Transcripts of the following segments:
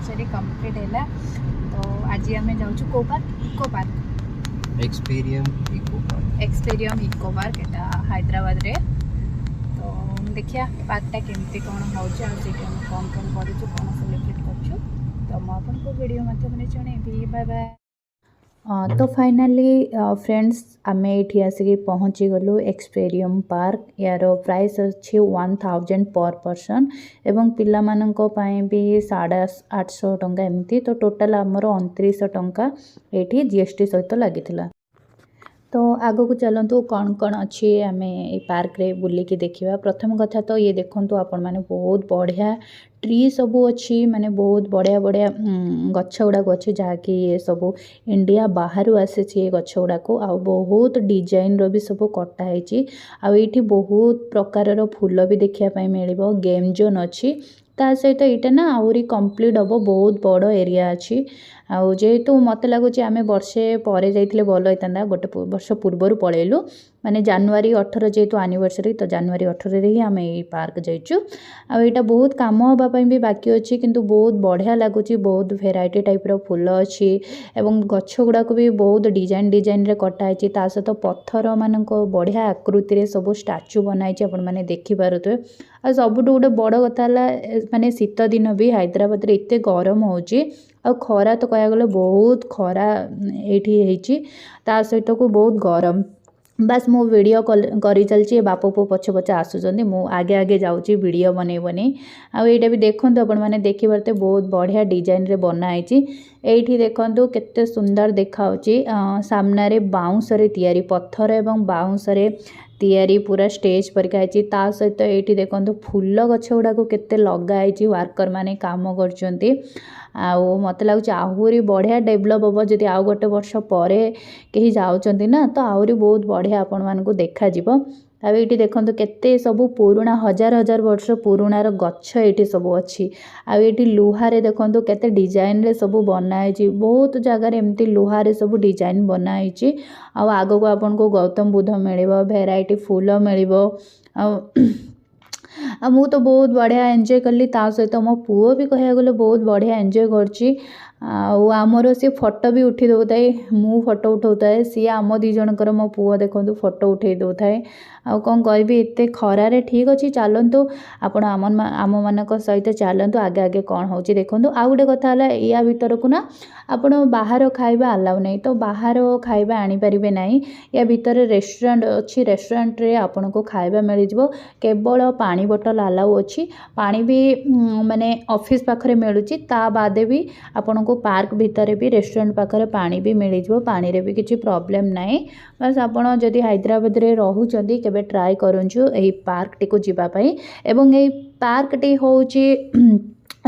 Anniversary complete है। तो आज आम जाऊँ को पार्क इको पार्क एक्सपेरियम इको पार्क एटा हैदराबाद रे। तो देखिया पार्कटा केमती कौन हो कौन कौन करूँ कौन सेलिब्रेट कर तो मुझे वीडियो माध्यम जनइबी। Bye bye. तो फाइनाली फ्रेंड्स आम ये आसिक पहुँची गलु एक्सपेरियम पार्क। यार प्राइस अच्छी 1000 पर पर्सन एवं पिला माननको पाए भी 850 टंका एमती। तो टोटाल आमर 2900 टंका ये जीएसटी सहित लगी। तो आग को चलतु कौन कौन अच्छी आम ये पार्क रे बुलिकी देखा। प्रथम कथा तो ये देखु आपण मैंने बहुत बढ़िया ट्री सबू अच्छी माने बहुत बढ़िया बढ़िया गछ गुड़ाक अच्छी जहाँकि ये सब इंडिया बाहर आसी गछ गुड़ाक आ बहुत डिजाइन रो भी सब कटाई। आठी बहुत प्रकार फूल भी देखापी मिल। गेम जोन अच्छी ता सहित यहाँ ना आहरी कंप्लीट हम बहुत बड़ एरिया अच्छी। आउ जेहेतु मत लगुच आम वर्षे पर जाइए भल होता गोटे वर्ष पूर्वर पलैलु माने जनवरी 18 जेहेतु एनिवर्सरी। तो जनवरी 18 ही आम ये पार्क जाइचु। आईटा बहुत काम हाँपाई भी बाकी अच्छी किंतु बहुत बढ़िया लगुच। बहुत भेराइटी टाइप रो फूल अच्छी एवं गछ गुड़ाक भी बहुत डिजाइन डिजाइन रे कटाई। ता सहित पत्थर मानक बढ़िया आकृति सब स्टाच्यू बनाई आपण मैंने देखिपे। आ सबुठ गोटे बड़ कथा माने शीत दिन भी हैदराबाद रे एते गरम होची आ खरा तो कह गले बहुत खरा ये ता सहित को बहुत गरम। बस मो वीडियो करी चलची बाप पु पछे पछे आसुचंदी मु आगे आगे जाऊँगी वीडियो बने बने। आईटा भी देखते आपण मैंने देखिपारे बहुत बढ़िया डिजाइन रे बनाई। एठी देखंतु केते सुंदर देखाउची। सामना रे बाउंस रे तैयारी पत्थर एवं बाउंस रे तैयारी पूरा स्टेज परिका है। ता सहित ये देखो फूल गछ गुड़ाक केते लगाई वर्कर माने काम करचंती। आउ मत लगुच आहरी बढ़िया डेभलप हम जदि आउ गोटे वर्ष पर कहीं जाउचंती ना तो आहरी बहुत बढ़िया आपण मानकु देखा जिवो। आउ ये देखो केते सबू पुराना हजार हजार वर्ष पुराणार गछ ये सब अच्छी। आउ ये लुहारे देखो केते डिजाइन रे सब बनाई। बहुत जगार एमती लुहारे सब डिजाइन बनाई। आउ आग को आपन को गौतम बुद्ध मिल भेराइटी फूल मिल। मु तो बहुत बढ़िया एंजॉय कली। ता सहित मो पुओ भी कह गले बहुत बढ़िया एंजॉय करची। आमर सी फोटो भी उठी दो थाए मु फोटो उठाऊे सी आम दी जनकर मो पुओ देखो फोटो उठे दो थाए। आउ कौन कहबी एते खरारे ठीक अच्छी चलतु आपण आम मानक सहित चलतु आगे आगे कौन हो देखु। आउ गोटे कथा या भीतर को ना आपण बाहर खाଇବା अलाउ नहीं। तो बाहर खाଇବା आनीपारे ना या भीतर रेस्टोरेंट अच्छी रेस्टोरेंट रे आपण को खाଇବା मिल जाव। केवल पानी बोतल अलाउ अच्छी पानी भी माने ऑफिस पाखरे मिलूची। ता बादे भी आपण को पार्क भीतर भी रेस्टोरेंट पाखरे पानी भी मिल जाव। पानी रे भी किसी प्रॉब्लम नहीं। बस आपण जदि हैदराबाद रे रहउचंदी केबे ट्राई करंचु एही पार्क टी को जीवा पई। एवं एही पार्क टी होउची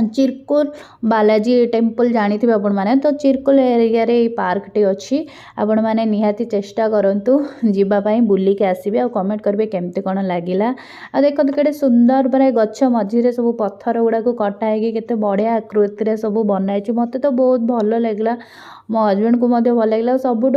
चिरकुल बालाजी टेम्पल जानी थे आपण माने। तो चिरकुल एरिया रे पार्क टी अच्छी आपण माने निहाती चेष्टा करंतु जीवा पई बुलिके आसीबे। आ कमेंट करबे केमते कोन लागिला। आ देखो केते सुंदर परे गच्छ मझी रे सब पत्थर गुडा को कटाई केते बढ़िया आकृति रे सब बनाई। मते तो बहुत भल लागला मो हजबैंड को मध्य भल लगे। सबुठ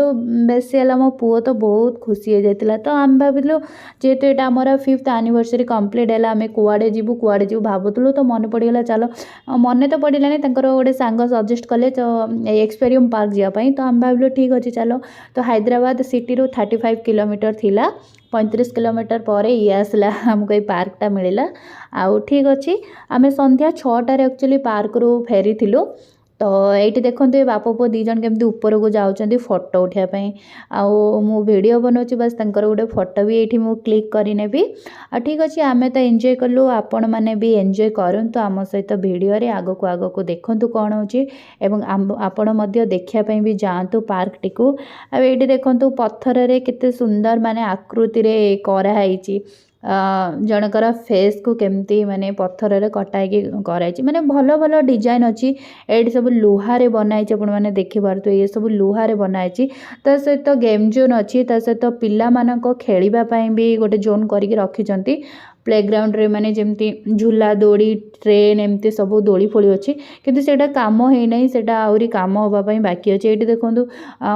बेसी है मो पुओ तो बहुत खुशी हो जाता। तो आम भाविलु जेहेतु यहाँ आमर 5th एनिवर्सरी कंप्लीट है आम कुआड़े जीवु भावुलु। तो मन पड़गला चलो मन तो पड़ानी गोटे सांग सजेस्ट कले तो एक्सपेरियम पार्क जावाई। तो आम भाविलु ठीक अच्छे चलो। तो हैदराबाद सिटी रू 35 किलोमीटर थिला 35 किलोमीटर पर ये आसला आमको ये पार्कटा मिलला। आउ ठीक अच्छे आम संध्या 6टार एक्चुअली पार्क रू फेरी थिलु। तो ये देखो ये बाप पुओ दी जन केमती ऊपर को जाऊँच फोटो उठापी। आउ मु वीडियो बनाऊँ बस तंकर गोटे फोटो भी ये मुझे क्लिक करनेबी। आ ठीक अच्छे आम तो एंजॉय कलु आपण मैंने भी एंजॉय करंतु आम सहित वीडियो रे आग को देखंतु कौन होची एवं आपण मध्य देखापी भी जातु पार्क टी को। आ ये देखंतु पत्थर रे केते सुंदर माने आकृति रे कराई। जनकर फेस को केमती माने पत्थर रे कटाई कराई माने भल भल डिजाइन अच्छी। ये सब लुहारे बनाई आपण मैंने देखिपार। ये सब लुहारे बनाई। ता सहित गेम जोन अच्छी ता सहित पिला मानक खेलिबा पई भी गोटे जोन करके रखिचंती। प्लेग्राउंड रे माने जेमती झूला दोड़ी ट्रेन एमती सब दोड़ी फोड़ी अच्छी किंतु सेटा काम है नहीं सेटा आउरी काम होबा पई बाकी अछि। एठी देखंतु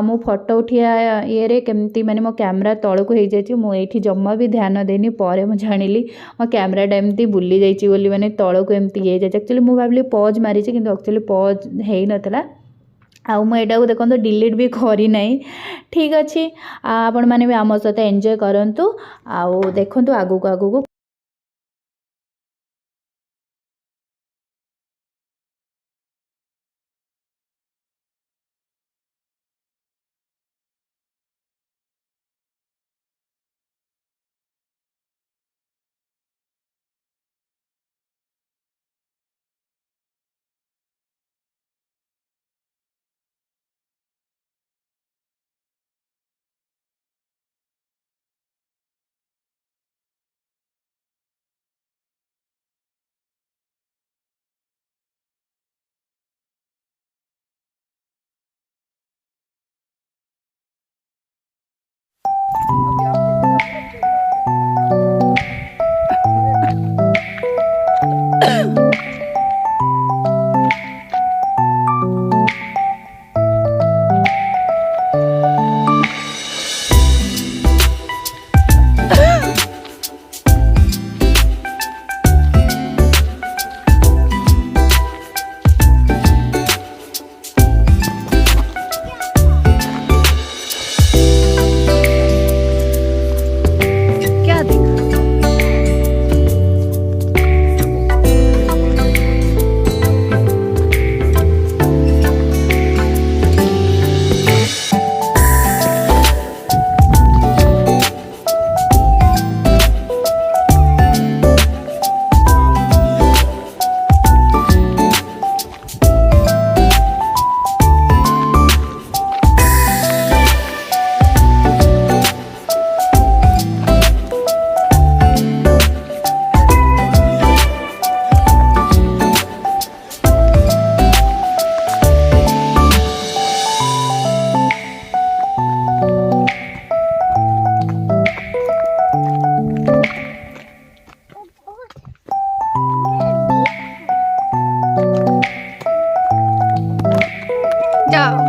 मो फोटो उठिया ये रे केमती माने मो कैमरा तळको हे जायछि मो एठी जम्मा भी ध्यान देनी परे मो जानिली मो कैमराटा एमती बुली जायछि बोली माने तळको एमती हे जायछि। एक्चुअली मो भाबली पॉज मारी किंतु एक्चुअली पॉज हेई नथला आउ मुझे देखो डिलीट भी करी नहीं। ठीक अच्छे आपण मैंने भी आम सहित एंजॉय करंतु आउ देखंतु आगु को आगु को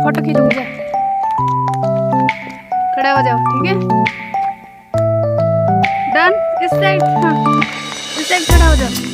फोटो खींच मुझे खड़ा हो जाओ। ठीक है डन। इस साइड हाँ इस साइड खड़ा हो जाओ।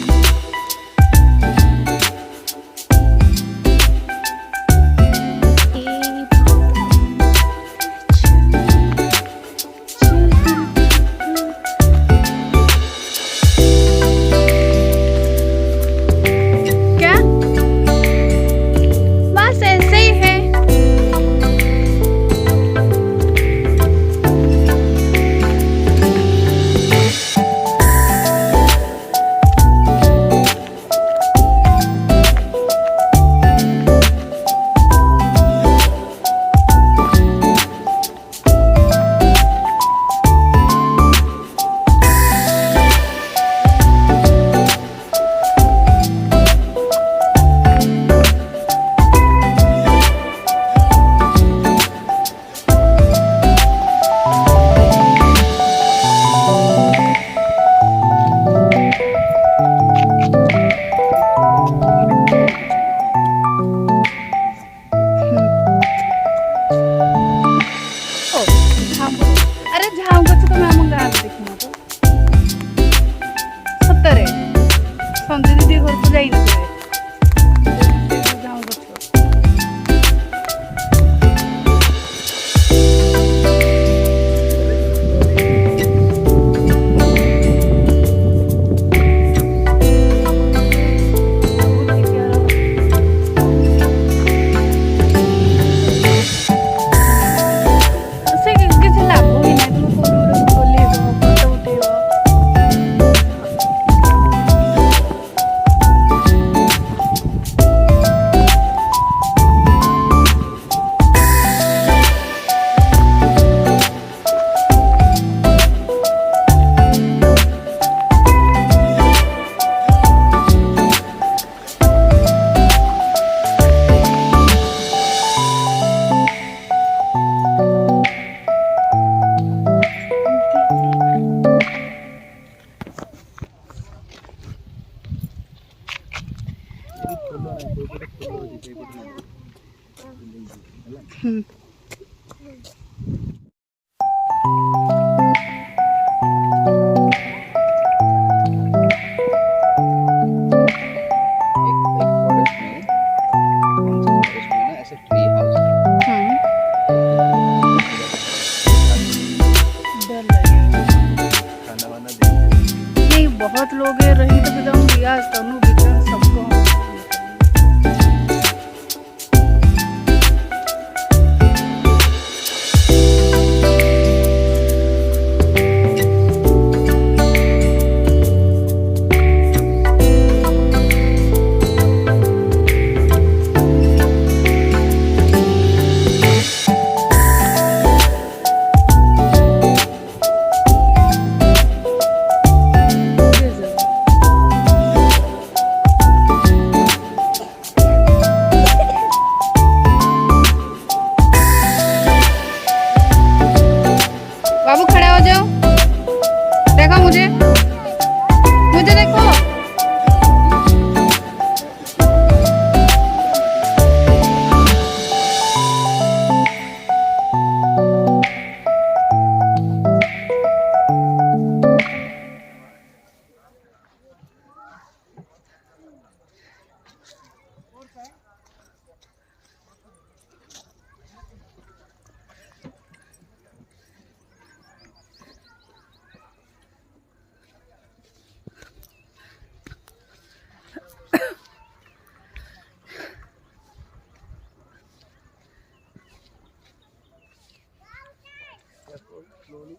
Careful, slowly.